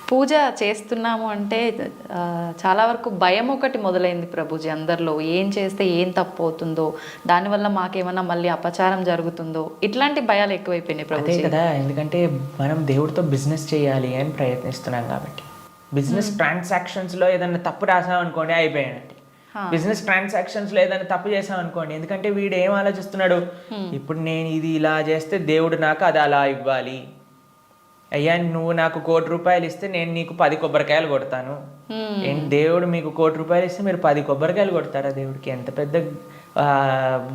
పూజ చేస్తున్నాము అంటే చాలా వరకు భయం ఒకటి మొదలైంది ప్రభుజీ అందరిలో. ఏం చేస్తే ఏం తప్పు అవుతుందో, దానివల్ల మాకేమన్నా మళ్ళీ అపచారం జరుగుతుందో, ఇట్లాంటి భయాలు ఎక్కువైపోయినాయి అదే ప్రభుజీ. కదా, ఎందుకంటే మనం దేవుడితో బిజినెస్ చేయాలి అని ప్రయత్నిస్తున్నాం కాబట్టి. బిజినెస్ ట్రాన్సాక్షన్స్లో ఏదైనా తప్పు రాసామనుకోండి అయిపోయానండి. బిజినెస్ ట్రాన్సాక్షన్స్లో ఏదైనా తప్పు చేసామనుకోండి, ఎందుకంటే వీడు ఏం ఆలోచిస్తున్నాడు, ఇప్పుడు నేను ఇది ఇలా చేస్తే దేవుడు నాకు అది అలా ఇవ్వాలి, అయ్యా నువ్వు నాకు ₹1,00,00,000 ఇస్తే నేను నీకు 10 కొబ్బరికాయలు కొడతాను. ఏంటి దేవుడు మీకు ₹1,00,00,000 ఇస్తే మీరు 10 కొబ్బరికాయలు కొడతారా దేవుడికి? ఎంత పెద్ద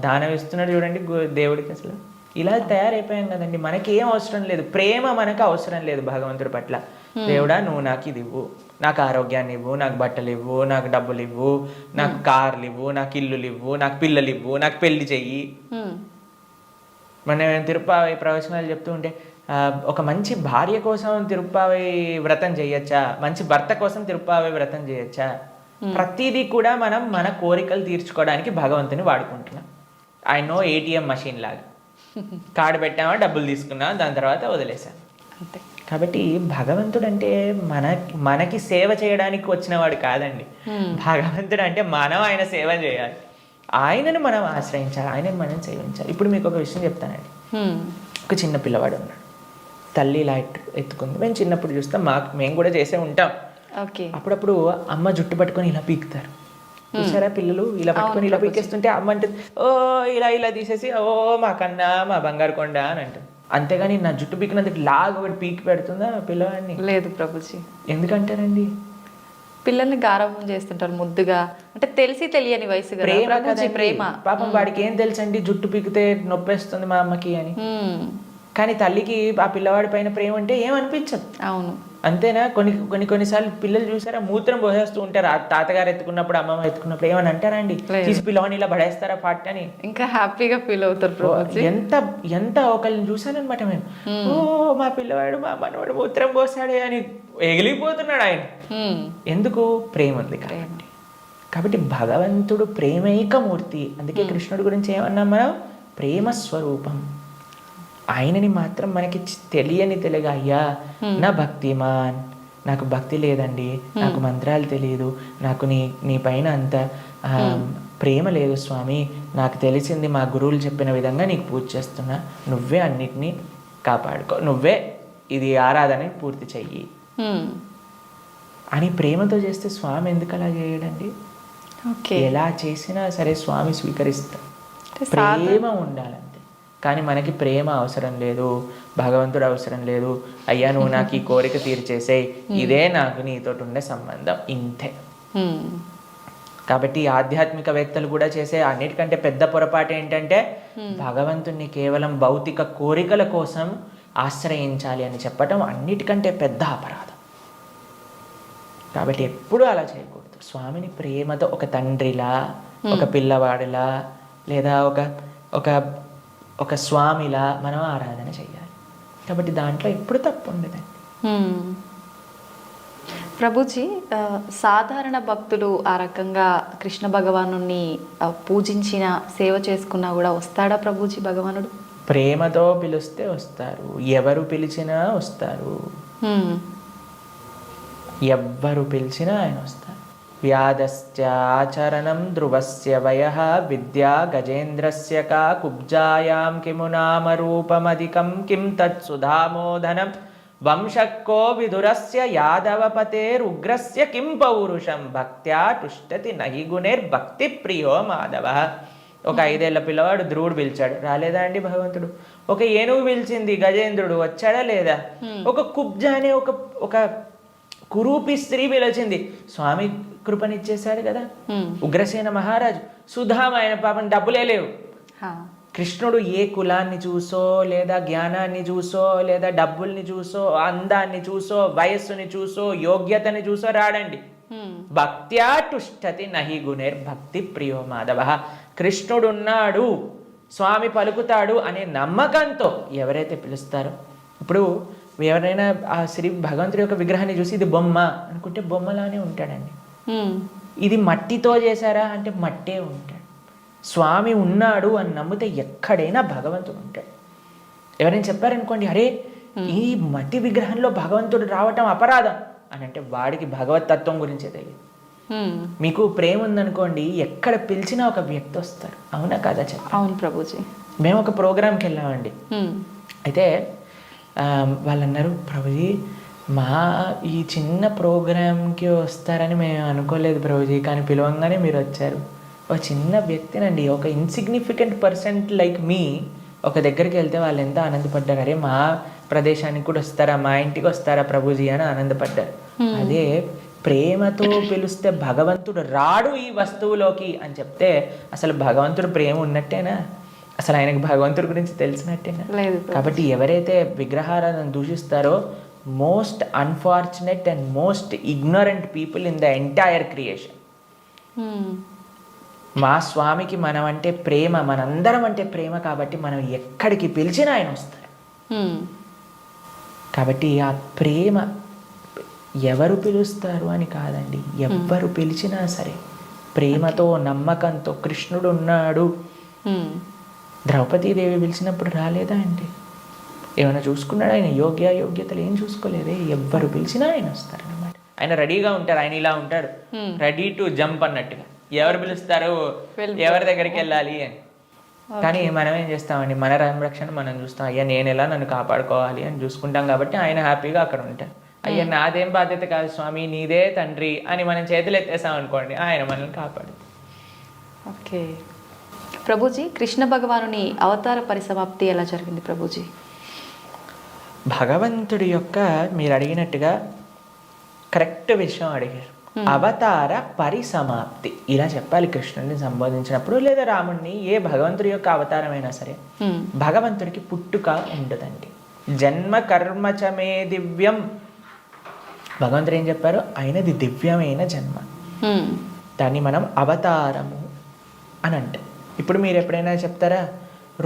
దానం ఇస్తున్నాడు చూడండి దేవుడికి. అసలు ఇలా తయారైపోయాం కదండి. మనకి ఏం అవసరం లేదు, ప్రేమ మనకు అవసరం లేదు భగవంతుడి పట్ల. దేవుడా నువ్వు నాకు ఇది ఇవ్వు, నాకు ఆరోగ్యాన్ని ఇవ్వు, నాకు బట్టలు ఇవ్వు, నాకు డబ్బులు ఇవ్వు, నాకు కార్లు ఇవ్వు, నాకు ఇల్లులు ఇవ్వు, నాకు పిల్లలు ఇవ్వు, నాకు పెళ్లి చెయ్యి. మనం తిరుపతి ప్రవచనాలు చెప్తూ ఉంటే ఒక మంచి భార్య కోసం తిరుప్పావై వ్రతం చేయొచ్చా, మంచి భర్త కోసం తిరుప్పావై వ్రతం చేయొచ్చా? ప్రతిదీ కూడా మనం మన కోరికలు తీర్చుకోవడానికి భగవంతుని వాడుకుంటున్నాం. ఐ నో ఏటీఎం మెషిన్ లాగా కార్డు పెట్టామా, డబ్బులు తీసుకున్నాం, దాని తర్వాత వదిలేసాం అంతే. కాబట్టి భగవంతుడు అంటే మనకి సేవ చేయడానికి వచ్చినవాడు కాదండి. భగవంతుడు అంటే మనం ఆయన సేవ చేయాలి, ఆయనను మనం ఆశ్రయించాలి, ఆయనను మనం సేవించాలి. ఇప్పుడు మీకు ఒక విషయం చెప్తానండి. ఒక చిన్న పిల్లవాడు ఉన్నాడు, తల్లి ఇలా ఎత్తుకుంది. మేము చిన్నప్పుడు చూస్తాం, మేము కూడా చేసే ఉంటాం. అప్పుడప్పుడు అమ్మ జుట్టు పట్టుకొని ఇలా పీకుతారు చూసారా, పిల్లలు ఇలా పట్టుకొని ఇలా పీకేస్తుంటే అమ్మ అంటే ఓ ఇలా ఇలా తీసేసి ఓ మా కన్నా మా బంగారు కొండ అని అంటుంది. అంతేగాని నా జుట్టు పీకినందుకు లాగా ఒకటి పీకి పెడుతుందా పిల్లవాడిని? లేదు ప్రభుజీ. ఎందుకంటారండి? పిల్లల్ని గారాబం చేస్తుంటారు ముద్దుగా, అంటే తెలిసి తెలియని వయసు, ప్రేమ. పాపం వాడికి ఏం తెలుసండి జుట్టు పీకితే నొప్పేస్తుంది మా అమ్మకి అని. కానీ తల్లికి ఆ పిల్లవాడి పైన ప్రేమ అంటే ఏమనిపించదు. అవును, అంతేనా? కొన్నిసార్లు పిల్లలు చూసారా మూత్రం పోసేస్తూ ఉంటారు, తాతగారు ఎత్తుకున్నప్పుడు అమ్మమ్మ ఎత్తుకున్నప్పుడు ఏమని అంటారా అండి, తీసి పిల్లవాడిని ఇలా పడేస్తారా పాట అని? ఇంకా హ్యాపీగా ఫీల్ అవుతారు. ఎంత ఒకళ్ళని చూసానమాట మేము, ఓ మా పిల్లవాడు మా మనవాడు మూత్రం పోసాడే అని ఎగిలిపోతున్నాడు ఆయన. ఎందుకు? ప్రేమ ఉంది కాబట్టి భగవంతుడు ప్రేమైకమూర్తి. అందుకే కృష్ణుడి గురించి ఏమన్నాం మనం? ప్రేమ స్వరూపం. ఆయనని మాత్రం మనకి తెలియగా, అయ్యా నా భక్తిమాన్, నాకు భక్తి లేదండి, నాకు మంత్రాలు తెలియదు, నాకు నీ పైన అంత ప్రేమ లేదు స్వామి, నాకు తెలిసింది మా గురువులు చెప్పిన విధంగా నీకు పూజ చేస్తున్నా, నువ్వే అన్నిటినీ కాపాడుకో, నువ్వే ఇది ఆరాధన పూర్తి చెయ్యి అని ప్రేమతో చేస్తే స్వామి ఎందుకు అలా చేయడండి? ఎలా చేసినా సరే స్వామి స్వీకరిస్తా. ప్రేమ ఉండాలంతే. కానీ మనకి ప్రేమ అవసరం లేదు, భగవంతుడు అవసరం లేదు. అయ్యా నువ్వు నాకు ఈ కోరిక తీర్చేసేయ్, ఇదే నాకు నీతో ఉండే సంబంధం, ఇంతే. కాబట్టి ఆధ్యాత్మికవేత్తలు కూడా చేసే అన్నిటికంటే పెద్ద పొరపాటు ఏంటంటే భగవంతుణ్ణి కేవలం భౌతిక కోరికల కోసం ఆశ్రయించాలి అని చెప్పటం అన్నిటికంటే పెద్ద అపరాధం. కాబట్టి ఎప్పుడూ అలా చేయకూడదు. స్వామిని ప్రేమతో ఒక తండ్రిలా, ఒక పిల్లవాడిలా, లేదా ఒక స్వామిలా మనం ఆరాధన చేయాలి. కాబట్టి దాంట్లో ఎప్పుడు తప్పు ఉండదండి. ప్రభుజీ, సాధారణ భక్తులు ఆ రకంగా కృష్ణ భగవాను పూజించిన సేవ చేసుకున్నా కూడా వస్తాడా ప్రభుజీ భగవానుడు? ప్రేమతో పిలిస్తే వస్తారు, ఎవరు పిలిచినా వస్తారు, ఎవ్వరు పిలిచినా ఆయన వస్తారు. వ్యాధస్య ఆచరణం ధ్రువస్య వయః విద్యా గజేంద్రస్య కా కుబ్జాయాం కిము నామ రూపమధికం కిం తత్సుధామోదనం వంశక్కో విదురస్య యాదవపతేరుగ్రస్య కిం పౌరుషం భక్త్యా తుష్టతి నహి గుణైర్భక్తి ప్రియో మాధవ. ఒక 5 ఏళ్ల పిల్లవాడు ధ్రువుడు పిలిచాడు, రాలేదా అండి భగవంతుడు? ఒక ఏనుగు పిలిచింది గజేంద్రుడు, వచ్చాడా లేదా? ఒక కుబ్జ అనే ఒక కురూపి స్త్రీ పిలిచింది, స్వామి కృపనిచ్చేశాడు కదా. ఉగ్రసేన మహారాజు, సుధామ, ఆయన పాపం డబ్బులే లేవు. కృష్ణుడు ఏ కులాన్ని చూసో, లేదా జ్ఞానాన్ని చూసో, లేదా డబ్బుల్ని చూసో, అందాన్ని చూసో, వయస్సుని చూసో, యోగ్యతని చూసో రాడండి. భక్త్యా తుష్టతి నహి గుణైర్భక్తి ప్రియో మాధవ. కృష్ణుడున్నాడు, స్వామి పలుకుతాడు అనే నమ్మకంతో ఎవరైతే పిలుస్తారో, ఇప్పుడు ఎవరైనా ఆ శ్రీ భగవంతుడి యొక్క విగ్రహాన్ని చూసి ఇది బొమ్మ అనుకుంటే బొమ్మలానే ఉంటాడండి. ఇది మట్టితో చేశారా అంటే మట్టే ఉంటాడు. స్వామి ఉన్నాడు అని నమ్మితే ఎక్కడైనా భగవంతుడు ఉంటాడు. ఎవరైనా చెప్పారనుకోండి, అరే ఈ మట్టి విగ్రహంలో భగవంతుడు రావటం అపరాధం అని అంటే వాడికి భగవత్ తత్వం గురించే తెలియదు. మీకు ప్రేమ ఉందనుకోండి, ఎక్కడ పిలిచినా ఒక వ్యక్తి వస్తారు. అవునా కదా చెప్పండి? అవును ప్రభుజీ. మేము ఒక ప్రోగ్రామ్కి వెళ్ళామండి. అయితే వాళ్ళు అన్నారు, ప్రభుజీ మా ఈ చిన్న ప్రోగ్రామ్కి వస్తారని మేము అనుకోలేదు ప్రభుజీ, కానీ పిలవంగానే మీరు వచ్చారు. ఒక చిన్న వ్యక్తినండి, ఒక ఇన్సిగ్నిఫికెంట్ పర్సెంట్ లైక్ మీ ఒక దగ్గరికి వెళ్తే వాళ్ళు ఎంత ఆనందపడ్డారు. అరే మా ప్రదేశానికి కూడా వస్తారా, మా ఇంటికి వస్తారా ప్రభుజీ అని ఆనందపడ్డారు. అదే ప్రేమతో పిలిస్తే భగవంతుడు రాడు ఈ వస్తువులోకి అని చెప్తే అసలు భగవంతుడు ప్రేమ ఉన్నట్టేనా? అసలు ఆయనకి భగవంతుడి గురించి తెలిసినట్టేనా? లేదు. కాబట్టి ఎవరైతే విగ్రహారాధన దూషిస్తారో most unfortunate and most ignorant people in the entire creation. మా స్వామికి మనం అంటే ప్రేమ, మనందరం అంటే ప్రేమ, కాబట్టి మనం ఎక్కడికి పిలిచినా ఆయన వస్తారు. కాబట్టి ఆ ప్రేమ ఎవరు పిలుస్తారు అని కాదండి, ఎవ్వరు పిలిచినా సరే ప్రేమతో నమ్మకంతో కృష్ణుడు ఉన్నాడు. ద్రౌపదీదేవి పిలిచినప్పుడు రాలేదా అండి? ఏమైనా చూసుకున్నాడు ఆయన? యోగ్యతలు ఏం చూసుకోలేదే. ఎవ్వరు పిలిచినా ఆయన వస్తారనమాట. ఆయన రెడీగా ఉంటారు. ఆయన ఇలా ఉంటాడు, రెడీ టు జంప్ అన్నట్టుగా. ఎవరు పిలుస్తారు, ఎవరి దగ్గరికి వెళ్ళాలి అని. కానీ మనం ఏం చేస్తామండి, మన సంరక్షణ మనం చూస్తాం. అయ్యా నేను ఎలా నన్ను కాపాడుకోవాలి అని చూసుకుంటాం. కాబట్టి ఆయన హ్యాపీగా అక్కడ ఉంటారు. అయ్యా నాదేం బాధ్యత కాదు స్వామి, నీదే తండ్రి అని మనం చేతులు ఎత్తేసాం అనుకోండి, ఆయన మనల్ని కాపాడు. ఓకే ప్రభుజీ, కృష్ణ భగవానుని అవతార పరిసమాప్తి ఎలా జరిగింది ప్రభుజీ? భగవంతుడి యొక్క మీరు అడిగినట్టుగా కరెక్ట్ విషయం అడిగారు. అవతార పరిసమాప్తి ఇలా చెప్పాలి కృష్ణుడిని సంబోధించినప్పుడు, లేదా రాముడిని, ఏ భగవంతుడి యొక్క అవతారమైనా సరే. భగవంతుడికి పుట్టుక ఉండదండి. జన్మ కర్మచమే దివ్యం. భగవంతుడు ఏం చెప్పారు? ఆయనది దివ్యమైన జన్మ. దాన్ని మనం అవతారము అని అంటాం. ఇప్పుడు మీరు ఎప్పుడైనా చెప్తారా,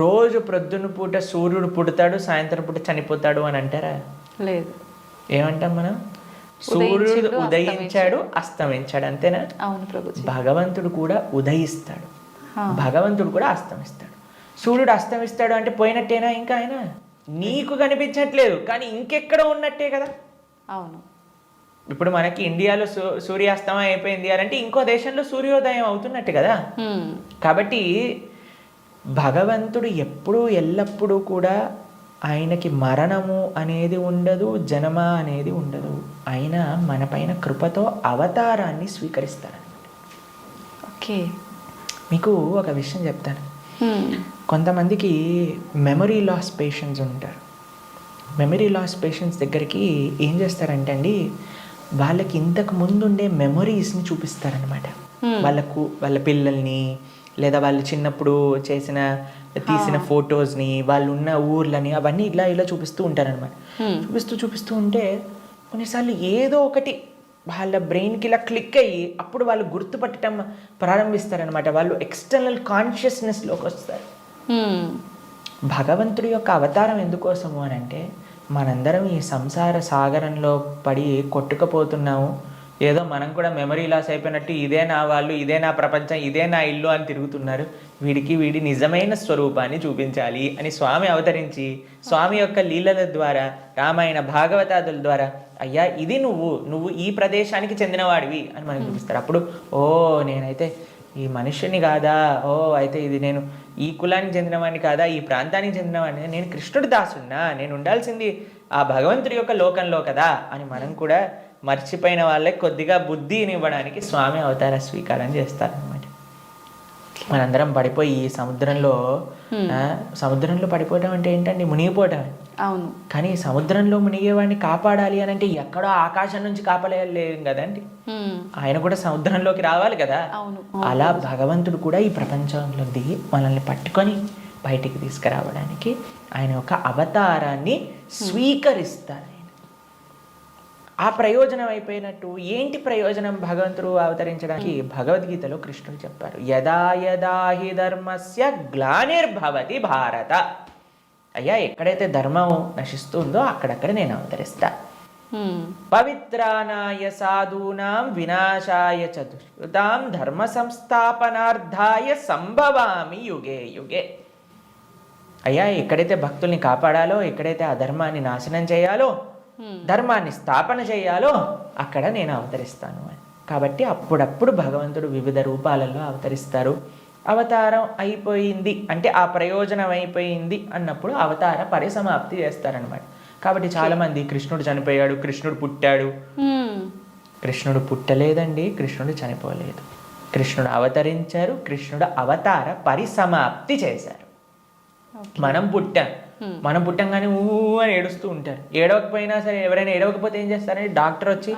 రోజు ప్రొద్దున పూట సూర్యుడు పుడతాడు, సాయంత్రం పూట చనిపోతాడు అని అంటారా? లేదు. ఏమంటాం మనం? సూర్యుడు ఉదయించాడు, అస్తమించాడు, అంతేనా? అవును ప్రభుజీ. భగవంతుడు కూడా ఉదయిస్తాడు, భగవంతుడు కూడా అస్తమిస్తాడు. సూర్యుడు అస్తమిస్తాడు అంటే పోయినట్టేనా? ఇంకా ఆయన నీకు కనిపించట్లేదు, కానీ ఇంకెక్కడ ఉన్నట్టే కదా. అవును. ఇప్పుడు మనకి ఇండియాలో సూర్యాస్తమయం అయిపోయింది అంటే ఇంకో దేశంలో సూర్యోదయం అవుతున్నట్టు కదా. కాబట్టి భగవంతుడు ఎప్పుడూ ఎల్లప్పుడూ కూడా ఆయనకి మరణము అనేది ఉండదు, జన్మ అనేది ఉండదు. ఆయన మన పైన కృపతో అవతారాన్ని స్వీకరిస్తారనమాట. ఓకే, మీకు ఒక విషయం చెప్తాను. కొంతమందికి మెమరీ లాస్ పేషెంట్స్ ఉంటారు. మెమరీ లాస్ పేషెంట్స్ దగ్గరికి ఏం చేస్తారంటే అండి, వాళ్ళకి ఇంతకు ముందు ఉండే మెమొరీస్ని చూపిస్తారనమాట. వాళ్ళ పిల్లల్ని, లేదా వాళ్ళు చిన్నప్పుడు తీసిన ఫొటోస్ని, వాళ్ళు ఉన్న ఊర్లని, అవన్నీ ఇలా చూపిస్తూ ఉంటారనమాట. చూపిస్తూ ఉంటే కొన్నిసార్లు ఏదో ఒకటి వాళ్ళ బ్రెయిన్కి ఇలా క్లిక్ అయ్యి అప్పుడు వాళ్ళు గుర్తుపట్టడం ప్రారంభిస్తారనమాట. వాళ్ళు ఎక్స్టర్నల్ కాన్షియస్నెస్లోకి వస్తారు. భగవంతుడి యొక్క అవతారం ఎందుకోసము అని అంటే, మనందరం ఈ సంసార సాగరంలో పడి కొట్టుకుపోతున్నాము. ఏదో మనం కూడా మెమరీ లాస్ అయిపోయినట్టు ఇదే నా వాళ్ళు, ఇదే నా ప్రపంచం, ఇదే నా ఇల్లు అని తిరుగుతున్నారు. వీడి నిజమైన స్వరూపాన్ని చూపించాలి అని స్వామి అవతరించి, స్వామి యొక్క లీలల ద్వారా, రామాయణ భాగవతాదుల ద్వారా, అయ్యా ఇది నువ్వు ఈ ప్రదేశానికి చెందినవాడివి అని మనకు చూపిస్తారు. అప్పుడు నేనైతే ఈ మనుష్యుని కాదా, అయితే ఇది నేను ఈ కులానికి చెందినవాడిని కాదా, ఈ ప్రాంతానికి చెందినవాడిని, నేను కృష్ణుడి దాసున్నా, నేను ఉండాల్సింది ఆ భగవంతుడి యొక్క లోకంలో కదా అని మనం కూడా మర్చిపోయిన వాళ్ళకి కొద్దిగా బుద్ధిని ఇవ్వడానికి స్వామి అవతార స్వీకారం చేస్తారనమాట. మనందరం పడిపోయి ఈ సముద్రంలో పడిపోవడం అంటే ఏంటండి? మునిగిపోవడం. అవును. కానీ సముద్రంలో మునిగేవాడిని కాపాడాలి అని అంటే ఎక్కడో ఆకాశం నుంచి కాపాడలేదు కదండి, ఆయన కూడా సముద్రంలోకి రావాలి కదా. అలా భగవంతుడు కూడా ఈ ప్రపంచంలో దిగి మనల్ని పట్టుకొని బయటికి తీసుకురావడానికి ఆయన యొక్క అవతారాన్ని స్వీకరిస్తారు. ఆ ప్రయోజనం అయిపోయినట్టు ఏంటి ప్రయోజనం భగవంతుడు అవతరించడానికి? భగవద్గీతలో కృష్ణుడు చెప్పారు, యదా యదా హి ధర్మస్య గ్లానిర్భవతి భారత. అయ్యా ఎక్కడైతే ధర్మం నశిస్తుందో అక్కడక్కడ నేను అవతరిస్తా. పవిత్రానాయ సాధూనాం వినాశాయ చ దుష్కృతాం ధర్మ సంస్థాపనార్థాయ సంభవామి యుగే యుగే. అయ్యా ఎక్కడైతే భక్తుల్ని కాపాడాలో, ఎక్కడైతే అధర్మాన్ని నాశనం చేయాలో, ధర్మాన్ని స్థాపన చేయాలో అక్కడ నేను అవతరిస్తాను అని. కాబట్టి అప్పుడప్పుడు భగవంతుడు వివిధ రూపాలలో అవతరిస్తారు. అవతారం అయిపోయింది అంటే ఆ ప్రయోజనం అయిపోయింది అన్నప్పుడు అవతార పరిసమాప్తి చేస్తారనమాట. కాబట్టి చాలామంది కృష్ణుడు చనిపోయాడు, కృష్ణుడు పుట్టాడు. కృష్ణుడు పుట్టలేదండి, కృష్ణుడు చనిపోలేదు. కృష్ణుడు అవతరించారు, కృష్ణుడు అవతార పరిసమాప్తి చేశారు. మనం పుట్టంగానే అని ఏడుస్తూ ఉంటారు. ఏడవకపోయినా సరే, ఎవరైనా ఏడవకపోతే ఏం చేస్తారంటే డాక్టర్ వచ్చి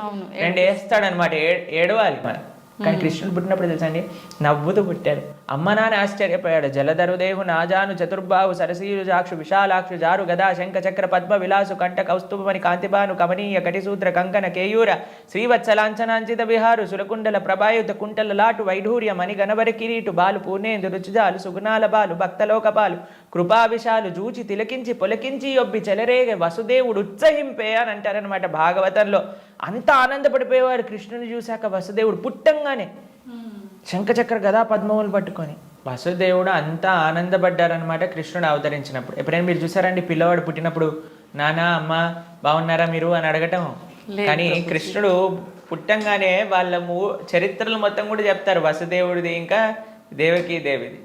రెండు వేస్తాడనమాట, ఏడవాలి మనం. కానీ కృష్ణుడు పుట్టినప్పుడు తెలుసా అండి, నవ్వుతూ పుట్టాడు. అమ్మ నాన్న ఆశ్చర్యపోయాడు. జలధరుదేహు నాజాను చతుర్బాహు సరసీరు జాక్షు విశాలాక్షు జారు గదా శంఖ చక్ర పద్మ విలాసు కంఠ కౌస్తుభమణి కాంతిబాను కమనీయ కటిసూత్ర కంకణ కేయూర శ్రీవత్సలాంఛనాంచిత విహారు సురకుండల ప్రభాయుత కుంటల లాటు వైఢూర్య మణి గణవరి కిరీటు బాలు పూర్ణేందు రుచిజాలు సుగుణాల బాలు భక్తలోక బాలు కృపావిశాలు జూచి తిలకించి పొలకించి యొబ్బి చెలరేగ వసుదేవుడు ఉత్సహింపే అని అంటారనమాట భాగవతంలో. అంత ఆనందపడిపోయేవాడు కృష్ణుని చూశాక వసుదేవుడు పుట్టంగానే శంఖచక్ర గదా పద్మములు పట్టుకొని. వసుదేవుడు అంతా ఆనందపడ్డారనమాట కృష్ణుడు అవతరించినప్పుడు. ఎప్పుడైనా మీరు చూసారండి పిల్లవాడు పుట్టినప్పుడు నాన్న అమ్మ బాగున్నారా మీరు అని అడగటం? కానీ కృష్ణుడు పుట్టంగానే వాళ్ళ చరిత్రలు మొత్తం కూడా చెప్తారు, వసుదేవుడిది ఇంకా దేవకీ దేవిది.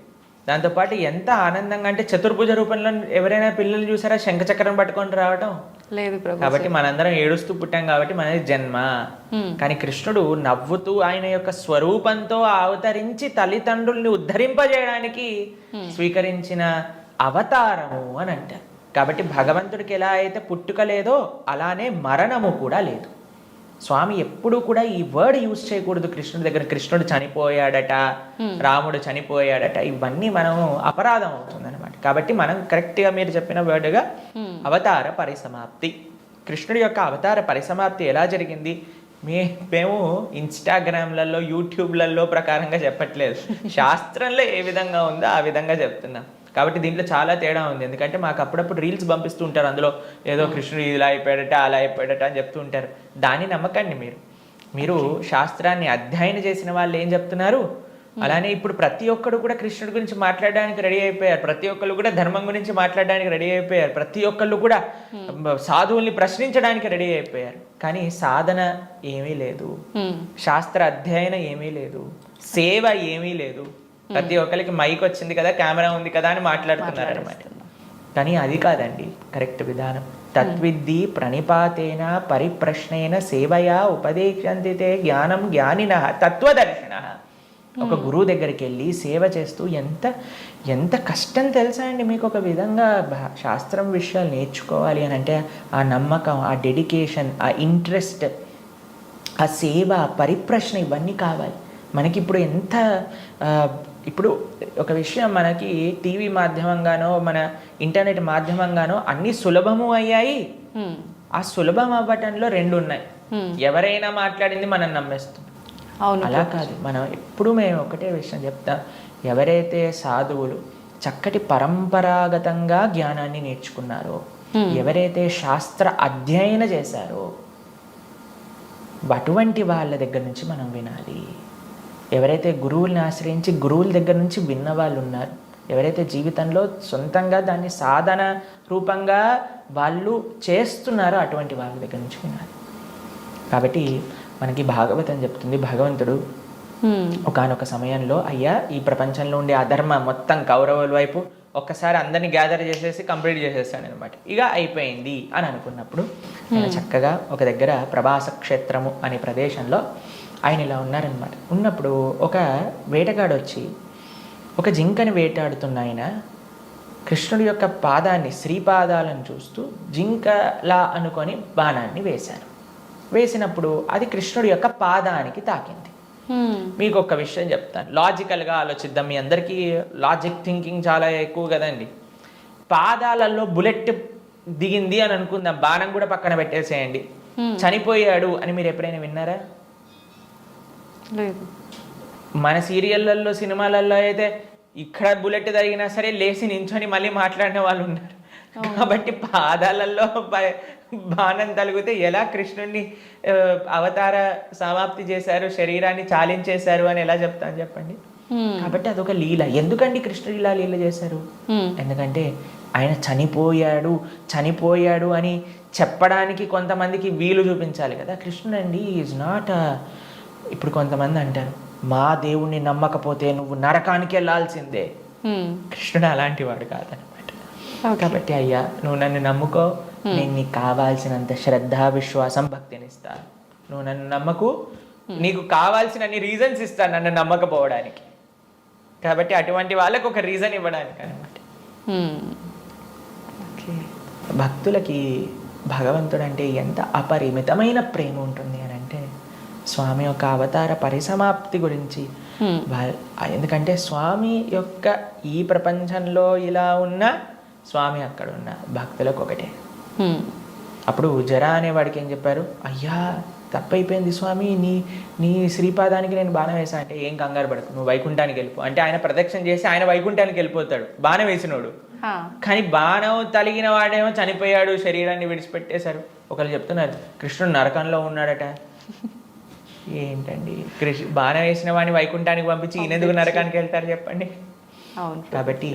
దాంతోపాటు ఎంత ఆనందంగా అంటే చతుర్భుజ రూపంలో ఎవరైనా పిల్లలు చూసారా శంఖచక్రం పట్టుకొని రావటం? లేదు. కాబట్టి మనందరం ఏడుస్తూ పుట్టాం కాబట్టి మనది జన్మ. కానీ కృష్ణుడు నవ్వుతూ ఆయన యొక్క స్వరూపంతో అవతరించి తల్లిదండ్రుల్ని ఉద్ధరింపజేయడానికి స్వీకరించిన అవతారము అని అంటారు. కాబట్టి భగవంతుడికి ఎలా అయితే పుట్టుక లేదో అలానే మరణము కూడా లేదు. స్వామి ఎప్పుడూ కూడా ఈ వర్డ్ యూజ్ చేయకూడదు కృష్ణుడి దగ్గర. కృష్ణుడు చనిపోయాడట, రాముడు చనిపోయాడట, ఇవన్నీ మనం అపరాధం అవుతుంది అనమాట. కాబట్టి మనం కరెక్ట్గా మీరు చెప్పిన వర్డ్గా అవతార పరిసమాప్తి, కృష్ణుడి యొక్క అవతార పరిసమాప్తి ఎలా జరిగింది మేము ఇన్స్టాగ్రామ్లలో యూట్యూబ్లలో ప్రకారంగా చెప్పట్లేదు. శాస్త్రంలో ఏ విధంగా ఉందో ఆ విధంగా చెప్తున్నాం. కాబట్టి దీంట్లో చాలా తేడా ఉంది. ఎందుకంటే మాకు అప్పుడప్పుడు రీల్స్ పంపిస్తూ ఉంటారు, అందులో ఏదో కృష్ణుడు ఇలా అయిపోయాడట అలా అయిపోయాడట అని చెప్తూ ఉంటారు. దాన్ని నమ్మకండి. మీరు శాస్త్రాన్ని అధ్యయనం చేసిన వాళ్ళు ఏం చెప్తున్నారు, అలానే ఇప్పుడు ప్రతి ఒక్కరు కూడా కృష్ణుడి గురించి మాట్లాడడానికి రెడీ అయిపోయారు. ప్రతి ఒక్కరు కూడా ధర్మం గురించి మాట్లాడడానికి రెడీ అయిపోయారు. ప్రతి ఒక్కళ్ళు కూడా సాధువుల్ని ప్రశ్నించడానికి రెడీ అయిపోయారు. కానీ సాధన ఏమీ లేదు, శాస్త్ర అధ్యయనం ఏమీ లేదు, సేవ ఏమీ లేదు. ప్రతి ఒక్కరికి మైక్ వచ్చింది కదా, కెమెరా ఉంది కదా అని మాట్లాడుతున్నారు అనమాట. కానీ అది కాదండి కరెక్ట్ విధానం. తత్విద్ధి ప్రణిపాతేన పరిప్రశ్నేన సేవయా ఉపదేశంతితే జ్ఞానం జ్ఞానిన తత్వదర్శన. ఒక గురువు దగ్గరికి వెళ్ళి సేవ చేస్తూ ఎంత కష్టం తెలుసా అండి మీకు. ఒక విధంగా శాస్త్రం విషయాలు నేర్చుకోవాలి అని అంటే ఆ నమ్మకం, ఆ డెడికేషన్, ఆ ఇంట్రెస్ట్, ఆ సేవ, పరిప్రశ్న ఇవన్నీ కావాలి మనకి. ఇప్పుడు ఒక విషయం మనకి టీవీ మాధ్యమంగానో మన ఇంటర్నెట్ మాధ్యమంగానో అన్ని సులభము అయ్యాయి. ఆ సులభం అవ్వటంలో రెండు ఉన్నాయి. ఎవరైనా మాట్లాడింది మనం నమ్మేస్తాం. అలా కాదు. మేము ఒకటే విషయం చెప్తాం, ఎవరైతే సాధువులు చక్కటి పరంపరాగతంగా జ్ఞానాన్ని నేర్చుకున్నారో, ఎవరైతే శాస్త్ర అధ్యయన చేశారో అటువంటి వాళ్ళ దగ్గర నుంచి మనం వినాలి. ఎవరైతే గురువుల్ని ఆశ్రయించి గురువుల దగ్గర నుంచి విన్న వాళ్ళు ఉన్నారు, ఎవరైతే జీవితంలో సొంతంగా దాన్ని సాధన రూపంగా వాళ్ళు చేస్తున్నారో అటువంటి వాళ్ళ దగ్గర నుంచి వినాలి. కాబట్టి మనకి భాగవతం చెప్తుంది, భగవంతుడు ఒకానొక సమయంలో అయ్యా ఈ ప్రపంచంలో ఉండే అధర్మ మొత్తం కౌరవుల వైపు ఒక్కసారి అందరినీ గ్యాదర్ చేసేసి కంప్లీట్ చేసేస్తాడు అనమాట. ఇక అయిపోయింది అని అనుకున్నప్పుడు ఆయన చక్కగా ఒక దగ్గర ప్రభాస క్షేత్రము అనే ప్రదేశంలో ఆయన ఇలా ఉన్నారనమాట. ఉన్నప్పుడు ఒక వేటగాడు వచ్చి ఒక జింకని వేటాడుతున్న ఆయన కృష్ణుడి యొక్క పాదాన్ని, శ్రీపాదాలను చూస్తూ జింకలా అనుకొని బాణాన్ని వేసినప్పుడు అది కృష్ణుడి యొక్క పాదానికి తాకింది. మీకు ఒక విషయం చెప్తాను, లాజికల్గా ఆలోచిద్దాం. మీ అందరికీ లాజిక్ థింకింగ్ చాలా ఎక్కువ కదండి. పాదాలలో బుల్లెట్ దిగింది అని అనుకుందాం, బాణం కూడా పక్కన పెట్టేసేయండి, చనిపోయాడు అని మీరు ఎప్పుడైనా విన్నారా? లేదు. మన సీరియళ్ళల్లో సినిమాలలో అయితే ఇక్కడ బుల్లెట్ తగినా సరే లేచి నించొని మళ్ళీ మాట్లాడిన వాళ్ళు ఉన్నారు. కాబట్టి పాదాలలో బాణం తగిలితే ఎలా కృష్ణుడిని అవతార సమాప్తి చేశారు, శరీరాన్ని చాలించేశారు అని ఎలా చెప్తాను చెప్పండి. కాబట్టి అదొక లీల. ఎందుకండి కృష్ణుడు ఇలా లీల చేశారు? ఎందుకంటే ఆయన చనిపోయాడు అని చెప్పడానికి కొంతమందికి వీలు చూపించాలి కదా. కృష్ణుడు అండి ఈజ్ నాట్. ఇప్పుడు కొంతమంది అంటారు, మా దేవుణ్ణి నమ్మకపోతే నువ్వు నరకానికి వెళ్ళాల్సిందే. కృష్ణుడు అలాంటి వాడు కాదనమాట. కాబట్టి అయ్యా నువ్వు నన్ను నమ్ముకో, నేను నీకు కావాల్సినంత శ్రద్ధ, విశ్వాసం, భక్తిని ఇస్తాను. నువ్వు నన్ను నమ్మకు, నీకు కావాల్సినన్ని రీజన్స్ ఇస్తాను నన్ను నమ్మకపోవడానికి. కాబట్టి అటువంటి వాళ్ళకు ఒక రీజన్ ఇవ్వడానికి అనమాట. భక్తులకి భగవంతుడు అంటే ఎంత అపరిమితమైన ప్రేమ ఉంటుంది అని అంటే, స్వామి యొక్క అవతార పరిసమాప్తి గురించి ఎందుకంటే స్వామి యొక్క ఈ ప్రపంచంలో ఇలా ఉన్న, స్వామి అక్కడ ఉన్న భక్తులకు ఒకటే. అప్పుడు జరా అనేవాడికి ఏం చెప్పారు, అయ్యా తప్పైపోయింది స్వామి, నీ శ్రీపాదానికి నేను బాణం వేసా అంటే, ఏం కంగారు పడకు, నువ్వు వైకుంఠానికి వెళ్ళిపో అంటే ఆయన ప్రదక్షిణ చేసి ఆయన వైకుంఠానికి వెళ్ళిపోతాడు బాణం వేసినోడు. కానీ బాణం తలిగిన వాడేమో చనిపోయాడు, శరీరాన్ని విడిచిపెట్టేశారు. ఒకళ్ళు చెప్తున్నారు కృష్ణుడు నరకంలో ఉన్నాడట. ఏంటండి, బాణం వేసిన వాడిని వైకుంఠానికి పంపించి ఈయనెందుకు నరకానికి వెళ్తారు చెప్పండి. కాబట్టి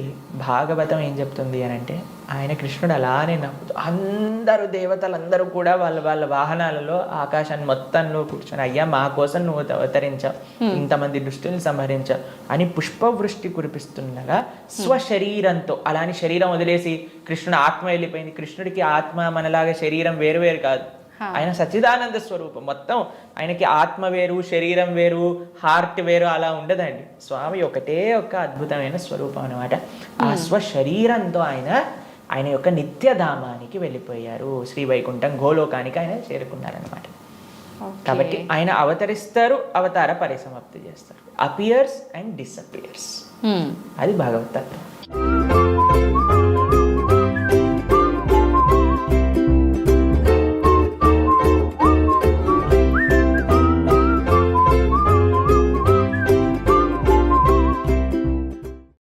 భాగవతం ఏం చెప్తుంది అని అంటే, ఆయన కృష్ణుడు అలానే నమ్ముతూ అందరూ దేవతలందరూ కూడా వాళ్ళ వాహనాలలో ఆకాశాన్ని మొత్తంలో కూర్చొని, అయ్యా మా కోసం నువ్వు అవతరించావు, ఇంతమంది దుష్టుల్ని సంహరించావు అని పుష్పవృష్టి కురిపిస్తుండగా స్వశరీరంతో, అలాని శరీరం వదిలేసి కృష్ణుడు ఆత్మ వెళ్ళిపోయింది. కృష్ణుడికి ఆత్మ మనలాగా శరీరం వేరు వేరు కాదు. ఆయన సచ్చిదానంద స్వరూపం. మొత్తం ఆయనకి ఆత్మ వేరు, శరీరం వేరు, హార్ట్ వేరు అలా ఉండదండి. స్వామి ఒకటే ఒక అద్భుతమైన స్వరూపం అనమాట. ఆ స్వశరీరంతో ఆయన యొక్క నిత్యధామానికి వెళ్ళిపోయారు. శ్రీ వైకుంఠం గోలోకానికి ఆయన చేరుకున్నారనమాట. కాబట్టి ఆయన అవతరిస్తారు, అవతార పరిసమాప్తి చేస్తారు. Appears and disappears. అది భగవతత్వం.